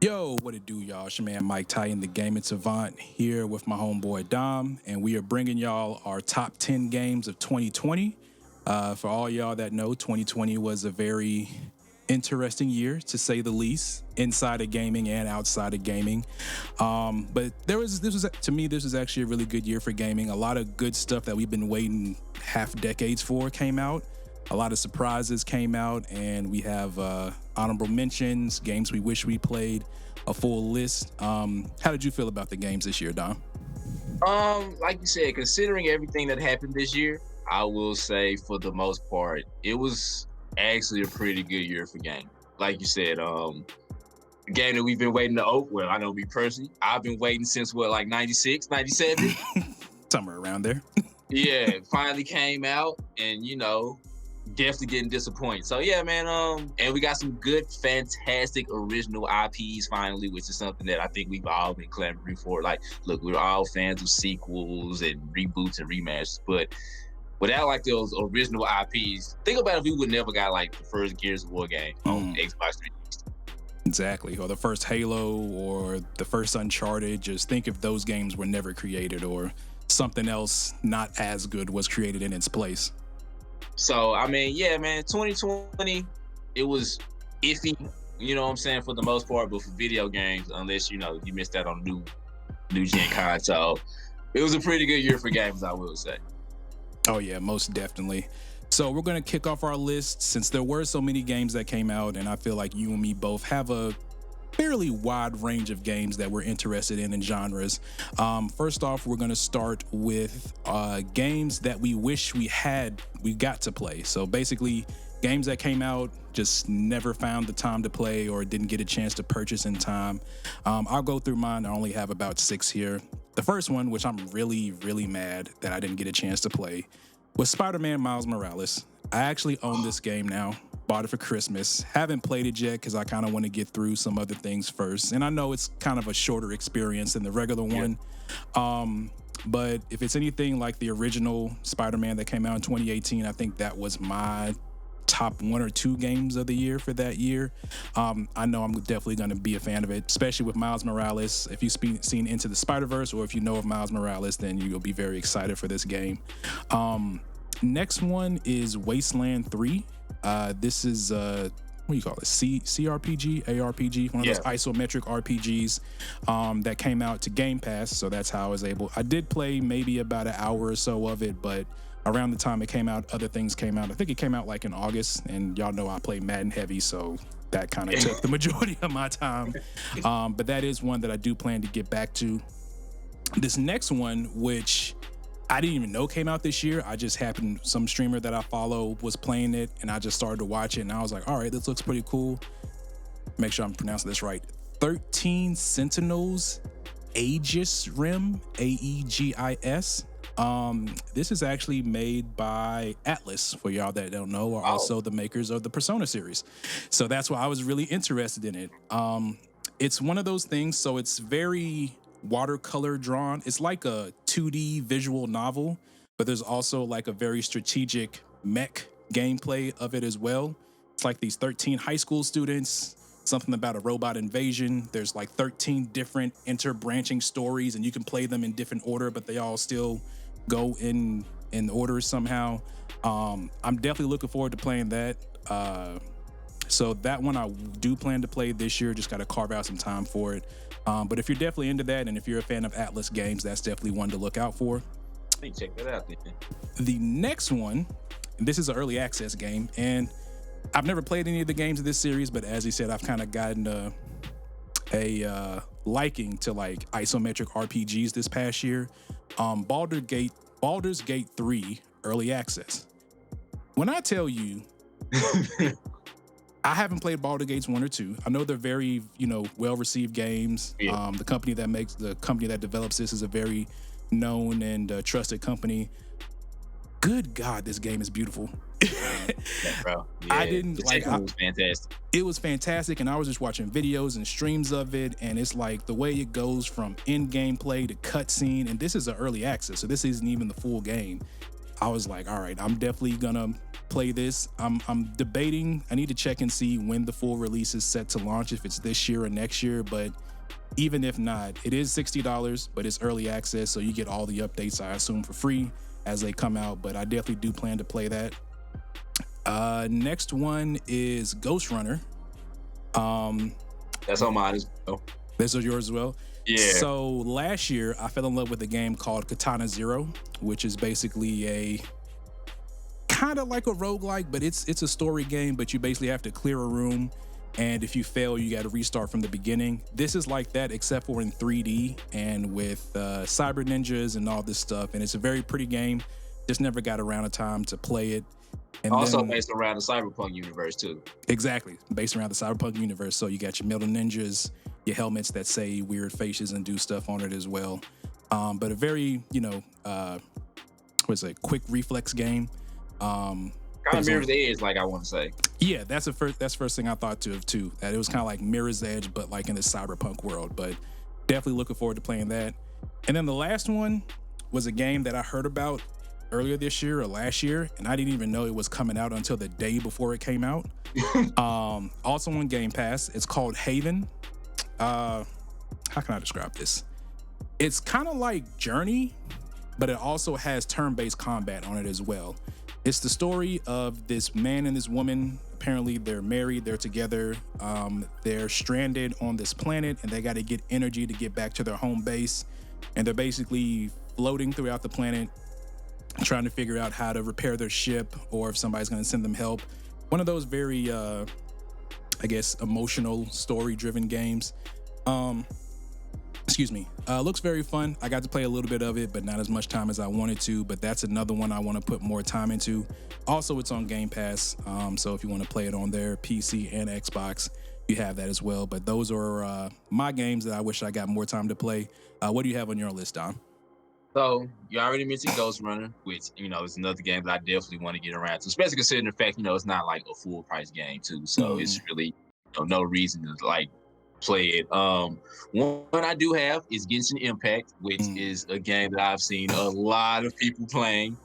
Yo, what it do, y'all? It's your man Mike Ty in the Gaming Savant here with my homeboy Dom, and we are bringing y'all our top 10 games of 2020. For all y'all that know, 2020 was a very interesting year, to say the least, inside of gaming and outside of gaming. But this was to me, this was actually a really good year for gaming. A lot of good stuff that we've been waiting half decades for came out. A lot of surprises came out, and we have honorable mentions, games we wish we played, a full list. How did you feel about the games this year, Dom? Like you said, considering everything that happened this year, I will say for the most part, it was actually a pretty good year for game. Like you said, the game that we've been waiting to open. Well, I know me personally, I've been waiting since like 96, 97. Somewhere around there. Yeah, it finally came out, and definitely getting disappointed. So yeah, man. And we got some good, fantastic original IPs finally, which is something that I think we've all been clamoring for. Like, look, we're all fans of sequels and reboots and remasters, but without like those original IPs, think about if we would never got like the first Gears of War game on Xbox 360. Exactly. Or the first Halo or the first Uncharted. Just think if those games were never created or something else not as good was created in its place. So I mean, yeah, man, 2020, it was iffy, you know what I'm saying, for the most part, but for video games, unless you missed out on new gen console, it was a pretty good year for games, I will say. Oh yeah, most definitely. So we're gonna kick off our list since there were so many games that came out, and I feel like you and me both have a fairly wide range of games that we're interested in genres. First off, we're going to start with games that we wish we got to play. So basically, games that came out, just never found the time to play or didn't get a chance to purchase in time. I'll go through mine. I only have about 6 here. The first one, which I'm really, really mad that I didn't get a chance to play, was Spider-Man Miles Morales. I actually own this game now. Bought it for Christmas. Haven't played it yet because I kind of want to get through some other things first. And I know it's kind of a shorter experience than the regular one. But if it's anything like the original Spider-Man that came out in 2018, I think that was my top 1 or 2 games of the year for that year. I know I'm definitely going to be a fan of it, especially with Miles Morales. If you've seen Into the Spider-Verse or if you know of Miles Morales, then you'll be very excited for this game. Next one is Wasteland 3. This is what do you call it? CRPG, ARPG, one of those isometric RPGs that came out to Game Pass. So that's how I was able. I did play maybe about an hour or so of it, but around the time it came out, other things came out. I think it came out like in August, and y'all know I play Madden heavy, so that kind of took the majority of my time. But that is one that I do plan to get back to. This next one, which I didn't even know came out this year. I just happened, some streamer that I follow was playing it, and I just started to watch it, and I was like, all right, this looks pretty cool. Make sure I'm pronouncing this right. 13 Sentinels, Aegis Rim, Aegis. This is actually made by Atlus, for y'all that don't know, are also the makers of the Persona series. So that's why I was really interested in it. It's one of those things, so it's very watercolor drawn. It's like a 2D visual novel, but there's also like a very strategic mech gameplay of it as well. It's like these 13 high school students, something about a robot invasion. There's like 13 different interbranching stories, and you can play them in different order, but they all still go in order somehow. I'm definitely looking forward to playing that. So that one I do plan to play this year. Just got to carve out some time for it. But if you're definitely into that, and if you're a fan of Atlus games, that's definitely one to look out for. I think check that out, man. The next one, and this is an early access game, and I've never played any of the games of this series, but as he said, I've kind of gotten a liking to like isometric RPGs this past year. Baldur's Gate 3 early access. When I tell you, I haven't played Baldur Gates 1 or 2. I know they're very, well-received games. Yeah. The company that develops this is a very known and trusted company. Good God, this game is beautiful. Yeah, bro. Yeah, I didn't like it. Was fantastic. It was fantastic, and I was just watching videos and streams of it, and it's like the way it goes from in-game play to cutscene, and this is an early access, so this isn't even the full game. I was like, all right, I'm definitely gonna play this. I'm debating. I need to check and see when the full release is set to launch, if it's this year or next year. But even if not, it is $60, but it's early access, so you get all the updates, I assume, for free as they come out. But I definitely do plan to play that. Next one is Ghostrunner. That's on mine as well. This is yours as well? Yeah. So last year, I fell in love with a game called Katana Zero, which is basically a kind of like a roguelike, but it's a story game, but you basically have to clear a room, and if you fail, you got to restart from the beginning. This is like that, except for in 3D and with cyber ninjas and all this stuff, and it's a very pretty game. Just never got around a time to play it. And also then, based around the cyberpunk universe too. Exactly, based around the cyberpunk universe. So you got your metal ninjas, your helmets that say weird faces and do stuff on it as well. But a very, quick reflex game. Kind of Mirror's Edge, like I want to say. Yeah, that's the first thing I thought of too. That it was kind of like Mirror's Edge, but like in the cyberpunk world. But definitely looking forward to playing that. And then the last one was a game that I heard about earlier this year or last year, and I didn't even know it was coming out until the day before it came out. Also on Game Pass. It's called Haven. How can I describe this? It's kind of like Journey, but it also has turn-based combat on it as well. It's the story of this man and this woman. Apparently they're married, they're together, they're stranded on this planet, and they got to get energy to get back to their home base. And they're basically floating throughout the planet, trying to figure out how to repair their ship or if somebody's going to send them help. One of those very, emotional, story-driven games. Looks very fun. I got to play a little bit of it, but not as much time as I wanted to. But that's another one I want to put more time into. Also, it's on Game Pass. So if you want to play it on their PC and Xbox, you have that as well. But those are my games that I wish I got more time to play. What do you have on your list, Dom? So you already mentioned Ghostrunner, which is another game that I definitely want to get around to, especially considering the fact it's not like a full price game too, so it's really no reason to like play it. One I do have is Genshin Impact, which is a game that I've seen a lot of people playing.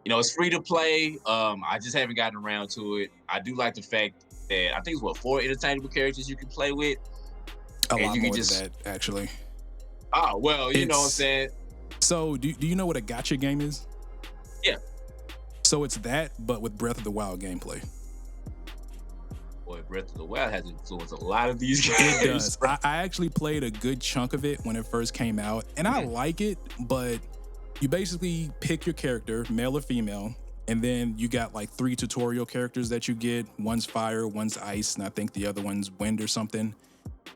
It's free to play. I just haven't gotten around to it. I do like the fact that I think it's 4 interchangeable characters you can play with. A lot more than that, actually. Oh well, you know what I'm saying. So, do you know what a gacha game is? Yeah. So it's that, but with Breath of the Wild gameplay. Boy, Breath of the Wild has influenced a lot of these games. It does. I actually played a good chunk of it when it first came out, and I like it, but you basically pick your character, male or female, and then you got like 3 tutorial characters that you get. One's fire, one's ice, and I think the other one's wind or something.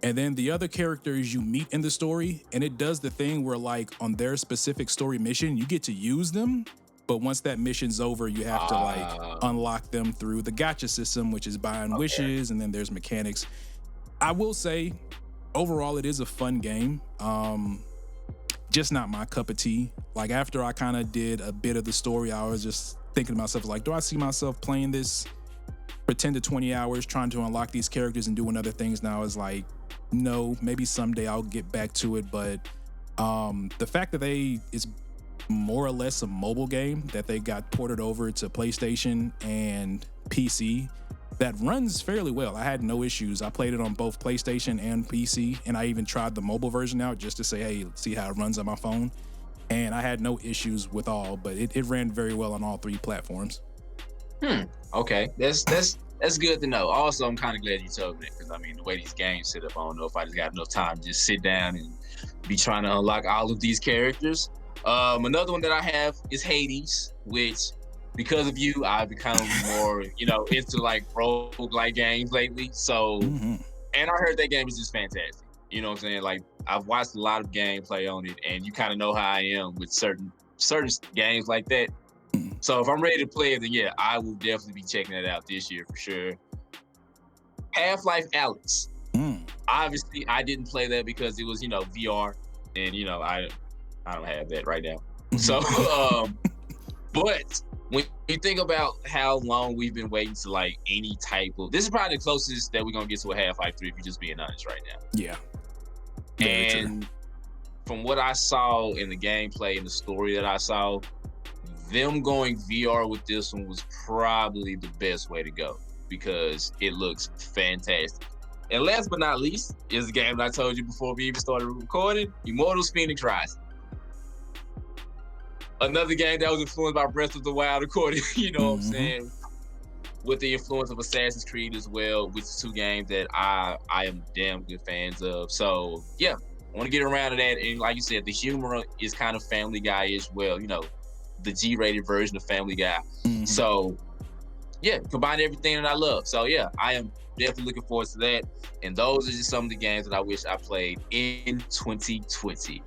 And then the other characters you meet in the story, and it does the thing where like on their specific story mission, you get to use them. But once that mission's over, you have to like unlock them through the gacha system, which is buying wishes, and then there's mechanics. I will say, overall, it is a fun game. Just not my cup of tea. Like after I kind of did a bit of the story, I was just thinking to myself, like, do I see myself playing this for 10 to 20 hours trying to unlock these characters and doing other things? Now is like, no, maybe someday I'll get back to it. But the fact that it's more or less a mobile game that they got ported over to PlayStation and PC that runs fairly well. I had no issues. I played it on both PlayStation and PC, and I even tried the mobile version out just to say, hey, let's see how it runs on my phone. And I had no issues with all, but it ran very well on all 3 platforms. Okay, that's good to know. Also, I'm kind of glad you told me that, because I mean, the way these games sit up, I don't know if I just got enough time to just sit down and be trying to unlock all of these characters. Another one that I have is Hades, which because of you, I've become more, into like roguelike games lately. So, and I heard that game is just fantastic. You know what I'm saying? Like I've watched a lot of gameplay on it, and you kind of know how I am with certain games like that. So if I'm ready to play it, then yeah, I will definitely be checking it out this year for sure. Half-Life Alyx. Obviously, I didn't play that because it was, VR, and I don't have that right now. So, but when you think about how long we've been waiting to like any type of, this is probably the closest that we're gonna get to a Half-Life 3 if you're just being honest right now. Yeah. Very and true. From what I saw in the gameplay and the story that I saw, them going VR with this one was probably the best way to go because it looks fantastic. And last but not least is the game that I told you before we even started recording, Immortals Fenyx Rising. Another game that was influenced by Breath of the Wild, according, you know what I'm saying, with the influence of Assassin's Creed as well, which is two games that I am damn good fans of. So yeah, I want to get around to that. And like you said, the humor is kind of Family Guy as well, you know, the G-rated version of Family Guy. So yeah, combine everything that I love. So yeah, I am definitely looking forward to that. And those are just some of the games that I wish I played in 2020.